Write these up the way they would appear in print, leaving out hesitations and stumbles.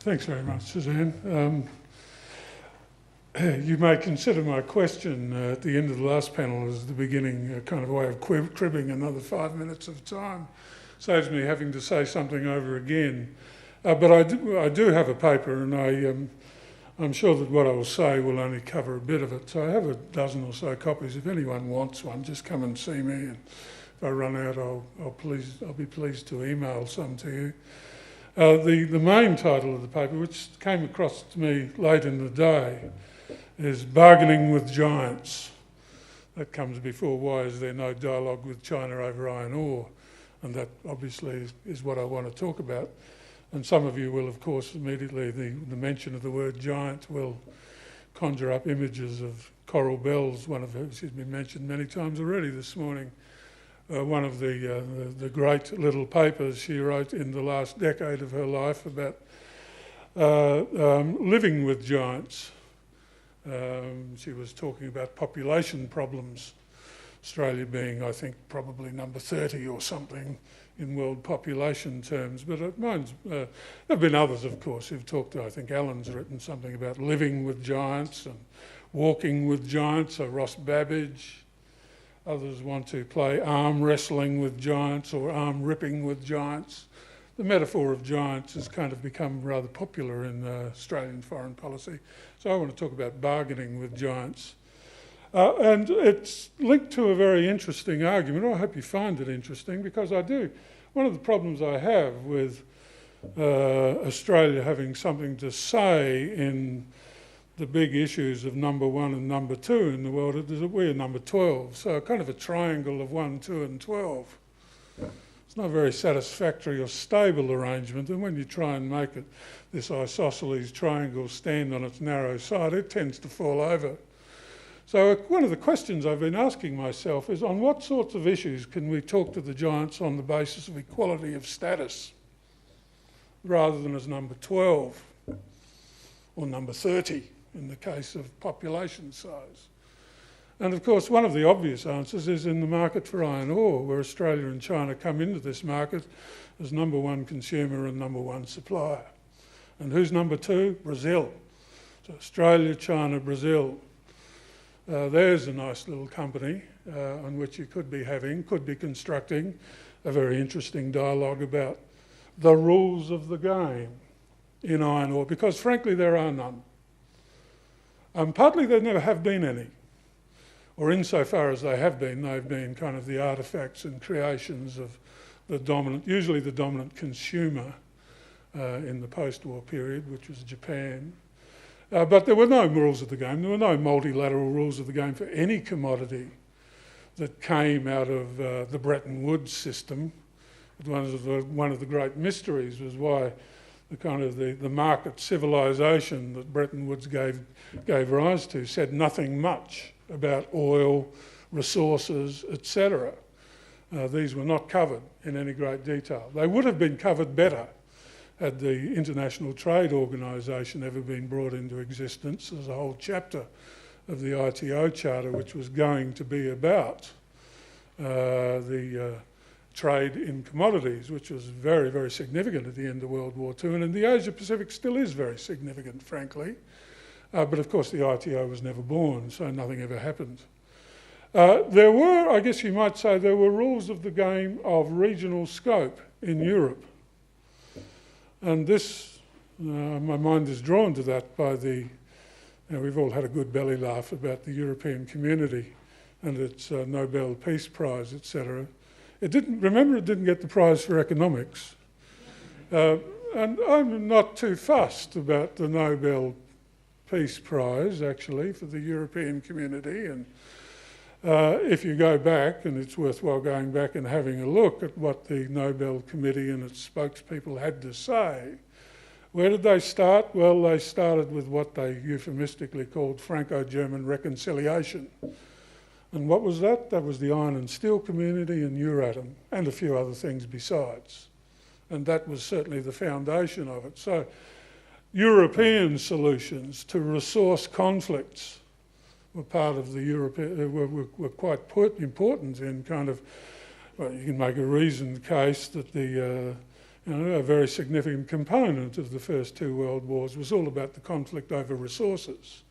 Thanks very much, Suzanne. You may consider my question at the end of the last panel as the beginning, kind of way of cribbing another 5 minutes of time. Saves me having to say something over again. But I do have a paper, and I'm sure that what I will say will only cover a bit of it. So I have a dozen or so copies. If anyone wants one, just come and see me. And if I run out, I'll be pleased to email some to you. The main title of the paper, which came across to me late in the day, is Bargaining with Giants. That comes before Why Is There No Dialogue with China Over Iron Ore? And that obviously is what I want to talk about. And some of you will, of course, immediately, the mention of the word giant will conjure up images of Coral Bells, one of whom has been mentioned many times already this morning. One of the great little papers she wrote in the last decade of her life about living with giants. She was talking about population problems, Australia being, I think, probably number 30 or something in world population terms. But there have been others, of course, who've talked. I think Alan's written something about living with giants and walking with giants, so Ross Babbage. Others want to play arm wrestling with giants or arm ripping with giants. The metaphor of giants has kind of become rather popular in Australian foreign policy. So I want to talk about bargaining with giants. And it's linked to a very interesting argument. I hope you find it interesting, because I do. One of the problems I have with Australia having something to say in the big issues of number 1 and number 2 in the world is that we're number 12. So kind of a triangle of 1, 2 and 12. It's not a very satisfactory or stable arrangement, and when you try and make it, this isosceles triangle, stand on its narrow side, it tends to fall over. So one of the questions I've been asking myself is, on what sorts of issues can we talk to the giants on the basis of equality of status, rather than as number 12 or number 30 in the case of population size? And of course, one of the obvious answers is in the market for iron ore, where Australia and China come into this market as number 1 consumer and number 1 supplier. And who's number 2? Brazil. So Australia, China, Brazil. There's a nice little company on which you could be constructing a very interesting dialogue about the rules of the game in iron ore, because frankly there are none. Partly there never have been any. Or insofar as they have been, they've been kind of the artefacts and creations of usually the dominant consumer in the post-war period, which was Japan. But there were no rules of the game. There were no multilateral rules of the game for any commodity that came out of the Bretton Woods system. One of the great mysteries was why the market civilization that Bretton Woods gave rise to said nothing much about oil, resources, etc. These were not covered in any great detail. They would have been covered better had the International Trade Organisation ever been brought into existence. There's a whole chapter of the ITO Charter which was going to be about the trade in commodities, which was very, very significant at the end of World War II, and in the Asia-Pacific still is very significant, frankly. But of course the ITO was never born, so nothing ever happened. There were, I guess you might say, there were rules of the game of regional scope in Europe. And this, my mind is drawn to that by we've all had a good belly laugh about the European Community and its Nobel Peace Prize, etc. It didn't get the prize for economics. And I'm not too fussed about the Nobel Peace Prize, actually, for the European Community. And if you go back, and it's worthwhile going back and having a look at what the Nobel Committee and its spokespeople had to say, where did they start? Well, they started with what they euphemistically called Franco-German reconciliation. And what was that? That was the iron and steel community and Euratom, and a few other things besides. And that was certainly the foundation of it. So European solutions to resource conflicts were part of the were quite important in kind of, well, you can make a reasoned case that the You know, a very significant component of the first two world wars was all about the conflict over resources.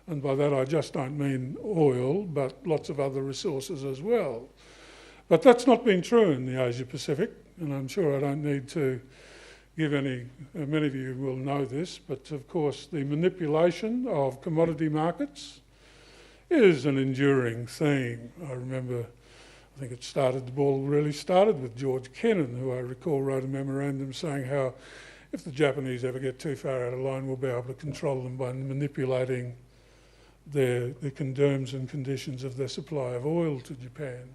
And by that I just don't mean oil, but lots of other resources as well. But that's not been true in the Asia Pacific, and I'm sure I don't need to give any, many of you will know this, but of course the manipulation of commodity markets is an enduring theme. I remember, I think the ball really started with George Kennan, who I recall wrote a memorandum saying how if the Japanese ever get too far out of line, we'll be able to control them by manipulating the terms and conditions of their supply of oil to Japan.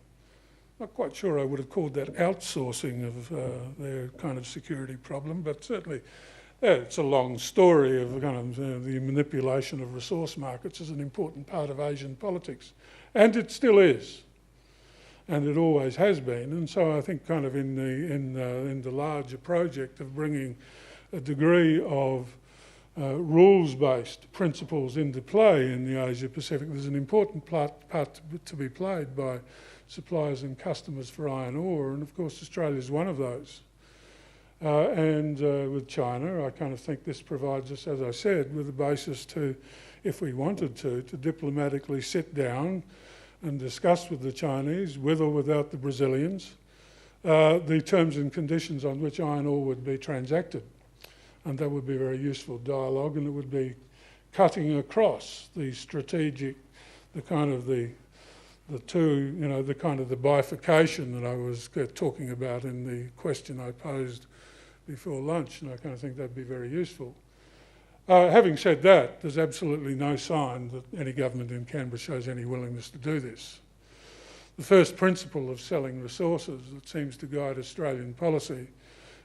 Not quite sure I would have called that outsourcing of their kind of security problem, but certainly it's a long story of kind of the manipulation of resource markets is an important part of Asian politics, and it still is, and it always has been. And so I think kind of in the larger project of bringing a degree of rules-based principles into play in the Asia Pacific, there's an important part to be played by suppliers and customers for iron ore, and of course Australia is one of those. And with China, I kind of think this provides us, as I said, with a basis to, if we wanted to diplomatically sit down and discuss with the Chinese, with or without the Brazilians, the terms and conditions on which iron ore would be transacted. And that would be a very useful dialogue, and it would be cutting across the strategic, the kind of the two, you know, the kind of the bifurcation that I was talking about in the question I posed before lunch, and I kind of think that'd be very useful. Having said that, there's absolutely no sign that any government in Canberra shows any willingness to do this. The first principle of selling resources that seems to guide Australian policy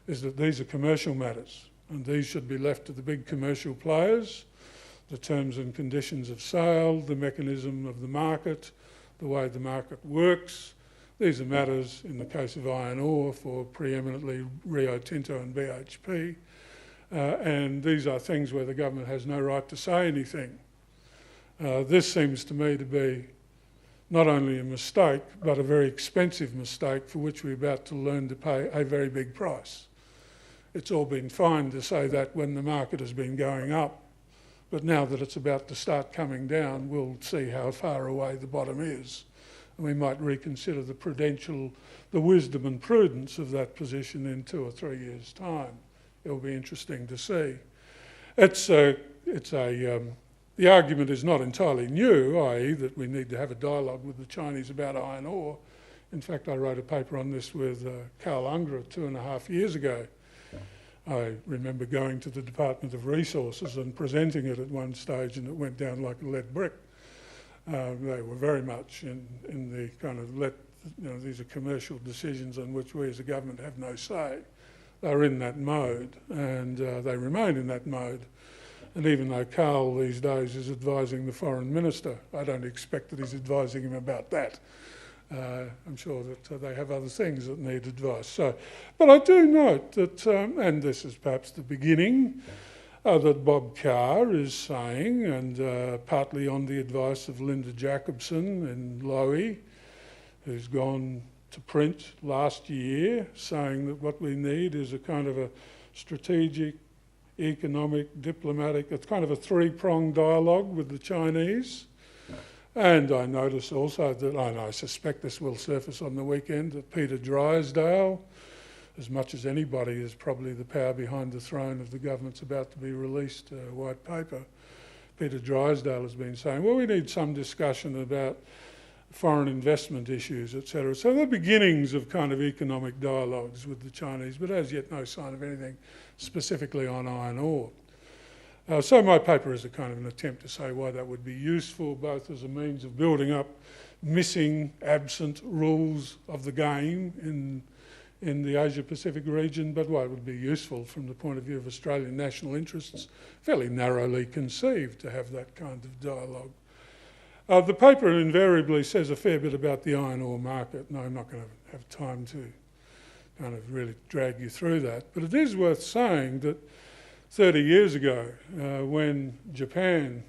is that these are commercial matters, and these should be left to the big commercial players, the terms and conditions of sale, the mechanism of the market, the way the market works. These are matters, in the case of iron ore, for preeminently Rio Tinto and BHP, and these are things where the government has no right to say anything. This seems to me to be not only a mistake, but a very expensive mistake for which we're about to learn to pay a very big price. It's all been fine to say that when the market has been going up, but now that it's about to start coming down, we'll see how far away the bottom is. And we might reconsider the wisdom and prudence of that position in 2 or 3 years' time. It'll be interesting to see. The argument is not entirely new, i.e. that we need to have a dialogue with the Chinese about iron ore. In fact, I wrote a paper on this with Carl Ungerer 2.5 years ago. I remember going to the Department of Resources and presenting it at one stage, and it went down like a lead brick. They were very much in the kind of these are commercial decisions on which we as a government have no say. They were in that mode, and they remain in that mode. And even though Carl these days is advising the Foreign Minister, I don't expect that he's advising him about that. I'm sure that they have other things that need advice. So, but I do note that, and this is perhaps the beginning, that Bob Carr is saying, and partly on the advice of Linda Jacobson in Lowy, who's gone to print last year, saying that what we need is a kind of a strategic, economic, diplomatic, it's kind of a three-pronged dialogue with the Chinese. And I notice also that, and I suspect this will surface on the weekend, that Peter Drysdale, as much as anybody is probably the power behind the throne of the government's about to be released white paper, Peter Drysdale has been saying, well, we need some discussion about foreign investment issues, etc. So the beginnings of kind of economic dialogues with the Chinese, but as yet no sign of anything specifically on iron ore. So my paper is a kind of an attempt to say why that would be useful, both as a means of building up missing, absent rules of the game in the Asia-Pacific region, but why it would be useful from the point of view of Australian national interests, fairly narrowly conceived to have that kind of dialogue. The paper invariably says a fair bit about the iron ore market. No, I'm not going to have time to kind of really drag you through that, but it is worth saying that 30 years ago, when Japan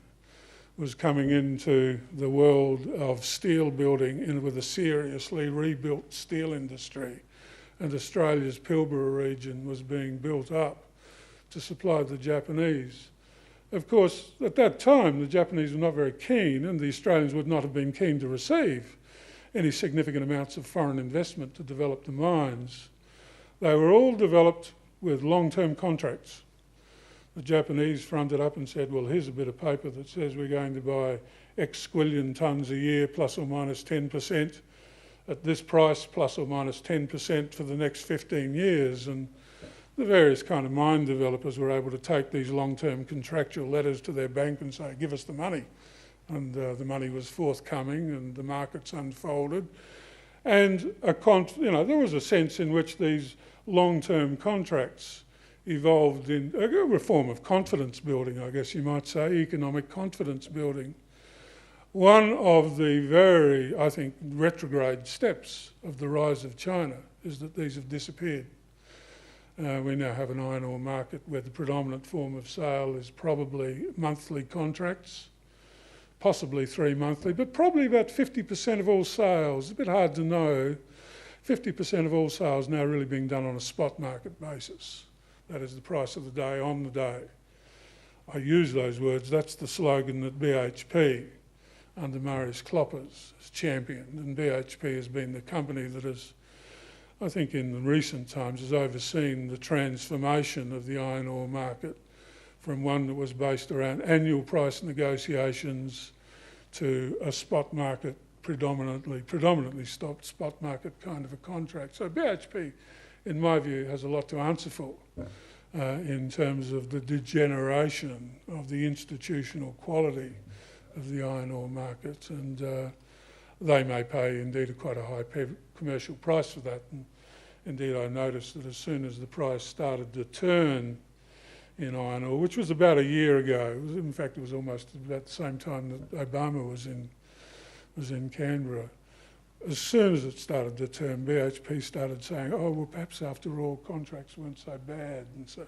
was coming into the world of steel building with a seriously rebuilt steel industry, and Australia's Pilbara region was being built up to supply the Japanese. Of course, at that time, the Japanese were not very keen, and the Australians would not have been keen to receive any significant amounts of foreign investment to develop the mines. They were all developed with long-term contracts. The Japanese fronted up and said, well, here's a bit of paper that says we're going to buy X squillion tonnes a year, plus or minus 10%, at this price, plus or minus 10% for the next 15 years. And the various kind of mine developers were able to take these long-term contractual letters to their bank and say, give us the money. And the money was forthcoming and the markets unfolded. And there was a sense in which these long-term contracts evolved in a form of confidence building, I guess you might say, economic confidence building. One of the very, I think, retrograde steps of the rise of China is that these have disappeared. We now have an iron ore market where the predominant form of sale is probably monthly contracts, possibly 3 monthly, but probably about 50% of all sales, a bit hard to know, 50% of all sales now really being done on a spot market basis. That is the price of the day on the day. I use those words, that's the slogan that BHP under Marius Kloppers has championed, and BHP has been the company that has, I think in recent times, has overseen the transformation of the iron ore market from one that was based around annual price negotiations to a spot market, predominantly spot market kind of a contract. So BHP, in my view, has a lot to answer for in terms of the degeneration of the institutional quality of the iron ore market, and they may pay indeed quite a high commercial price for that. And indeed, I noticed that as soon as the price started to turn in iron ore, which was about a year ago, in fact it was almost about the same time that Obama was in Canberra, as soon as it started to turn, BHP started saying, oh, well, perhaps after all, contracts weren't so bad. And so,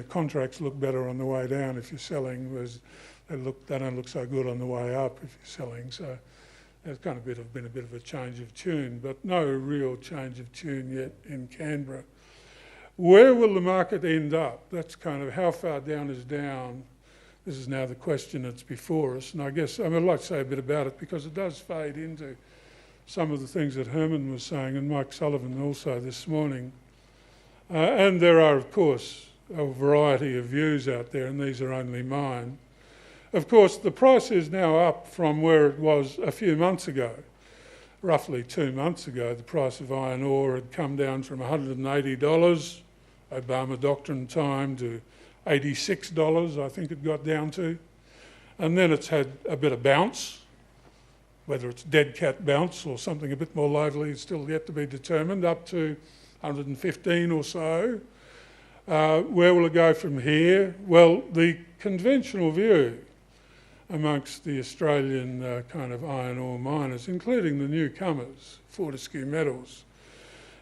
contracts look better on the way down if you're selling, whereas they don't look so good on the way up if you're selling. So there's kind of been a bit of a change of tune, but no real change of tune yet in Canberra. Where will the market end up? That's kind of how far down is down. This is now the question that's before us. And I guess I'd like to say a bit about it because it does fade into some of the things that Herman was saying and Mike Sullivan also this morning. And there are, of course, a variety of views out there, and these are only mine. Of course, the price is now up from where it was a few months ago. Roughly 2 months ago, the price of iron ore had come down from $180, Obama doctrine time, to $86, I think it got down to. And then it's had a bit of bounce, whether it's dead cat bounce or something a bit more lively is still yet to be determined, up to 115 or so. Where will it go from here? Well, the conventional view amongst the Australian kind of iron ore miners, including the newcomers, Fortescue Metals,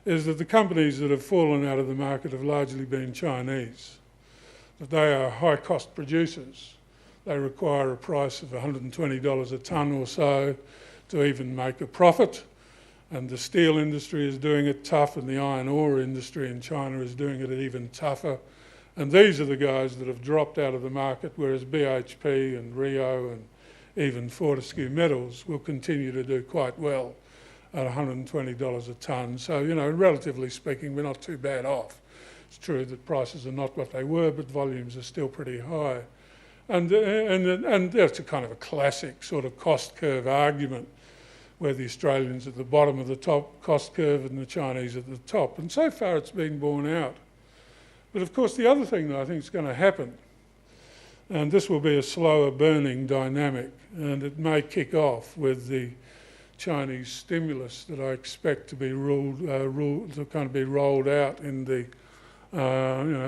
is that the companies that have fallen out of the market have largely been Chinese, that they are high-cost producers. They require a price of $120 a tonne or so to even make a profit, and the steel industry is doing it tough, and the iron ore industry in China is doing it even tougher. And these are the guys that have dropped out of the market, whereas BHP and Rio and even Fortescue Metals will continue to do quite well at $120 a tonne. So, relatively speaking, we're not too bad off. It's true that prices are not what they were, but volumes are still pretty high. And that's a kind of a classic sort of cost curve argument, where the Australians at the bottom of the top cost curve and the Chinese at the top. And so far it's been borne out. But of course the other thing that I think is going to happen, and this will be a slower burning dynamic, and it may kick off with the Chinese stimulus that I expect to be rolled out in the,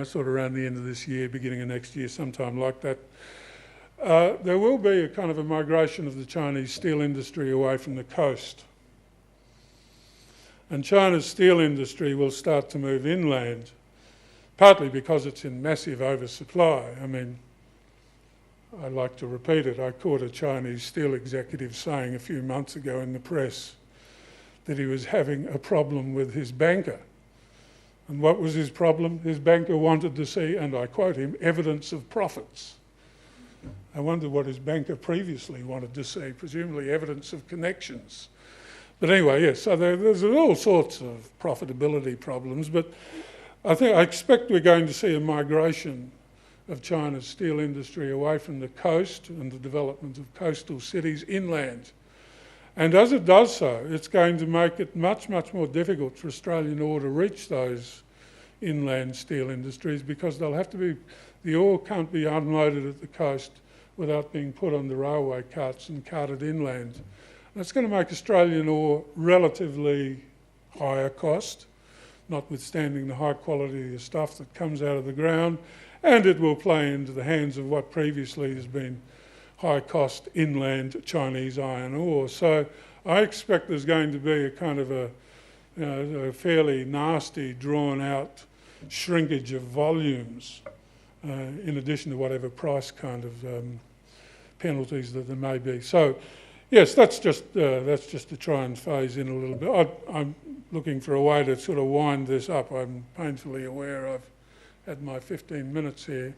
sort of around the end of this year, beginning of next year, sometime like that. There will be a kind of a migration of the Chinese steel industry away from the coast. And China's steel industry will start to move inland, partly because it's in massive oversupply. I mean, I like to repeat it. I caught a Chinese steel executive saying a few months ago in the press that he was having a problem with his banker And what was his problem? His banker wanted to see, and I quote him, evidence of profits. I wonder what his banker previously wanted to see, presumably evidence of connections. But anyway, yes, so there's all sorts of profitability problems, but I expect we're going to see a migration of China's steel industry away from the coast and the development of coastal cities inland. And as it does so, it's going to make it much, much more difficult for Australian ore to reach those inland steel industries, because they'll have to be, the ore can't be unloaded at the coast without being put on the railway carts and carted inland. And it's going to make Australian ore relatively higher cost, notwithstanding the high quality of stuff that comes out of the ground, and it will play into the hands of what previously has been high cost inland Chinese iron ore. So I expect there's going to be a kind of a fairly nasty, drawn out shrinkage of volumes, in addition to whatever price kind of penalties that there may be. So yes, that's just to try and phase in a little bit. I'm looking for a way to sort of wind this up. I'm painfully aware I've had my 15 minutes here.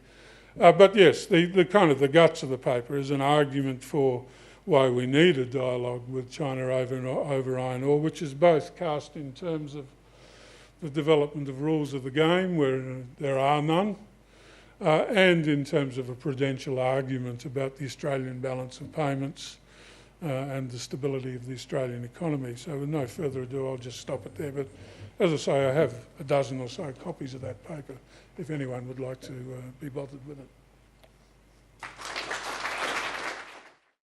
But yes, the kind of the guts of the paper is an argument for why we need a dialogue with China over iron ore, which is both cast in terms of the development of rules of the game, where there are none, and in terms of a prudential argument about the Australian balance of payments and the stability of the Australian economy. So with no further ado, I'll just stop it there. But as I say, I have a dozen or so copies of that paper, if anyone would like to be bothered with it.